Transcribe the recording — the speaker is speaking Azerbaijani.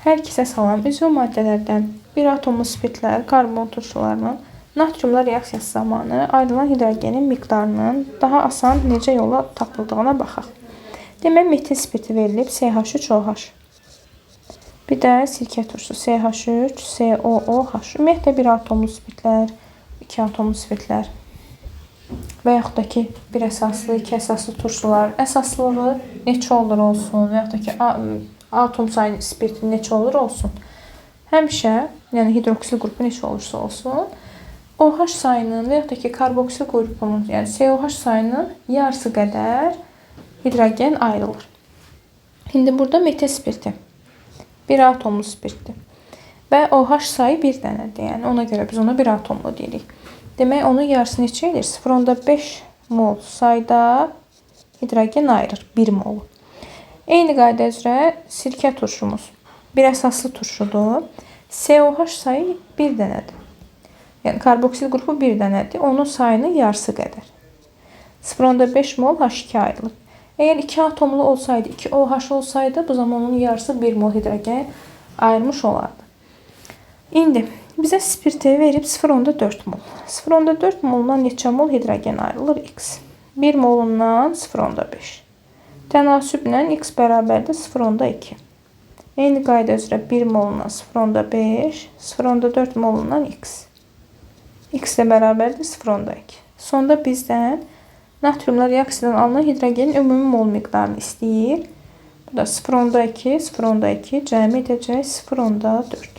Hər ikisi salam izomaddələrdən bir atomlu spirtlər karbon turşularının natriumla reaksiyası zamanı ayrılan hidrogenin miqdarının daha asan necə yolla tapıldığına baxaq. Demək, metil spirti verilib CH3OH. Bir də sirkə turşusu CH3COOH. Ümumiyyətlə bir atomlu spirtlər, iki atomlu spirtlər və yaxud da ki, bir əsaslı, iki əsaslı turşular əsaslılığı neçə olur olsun və yaxud da ki, atom sayı spirti neçə olur olsun. Həmişə, yəni hidroksil qrupu neçə olursa olsun, OH sayının və yaxud da ki, karboksil qrupunun, yəni COH sayının yarısı qədər hidrogen ayrılır. İndi burada metil spirti bir atomlu spirtdir və OH sayı bir dənədir. Yəni ona görə biz ona bir atomlu deyirik. Demək, onun yarısı neçə edir? 0,5 mol sayda hidrogen ayırır 1 molu. Eyni qayda üzrə sirkə turşumuz bir əsaslı turşudur. COH sayı bir dənədir. Yəni karboksil qrupu bir dənədir. Onun sayının yarısı qədər. 0,5 mol H2 ayrılır. Əgər 2 atomlu olsaydı, 2 OH olsaydı, bu zaman onun yarısı 1 mol hidrogen ayırmış olardı. İndi bizə spirti verib 0,4 mol. 0,4 molundan neçə mol hidrogen ayrılır? X. 1 molundan 0,5. Tənasüblə x bərabərdir 0,2. Eyni qayda üzrə 1 molundan 0,5, 0,4 molundan x. X ilə bərabərdir 0,2. Sonda bizdən natriumla reaksiyadan alınan hidrogenin ümumi mol miqdarını istəyir. Bu da 0,2, 0,2 cəmi edəcək 0,4.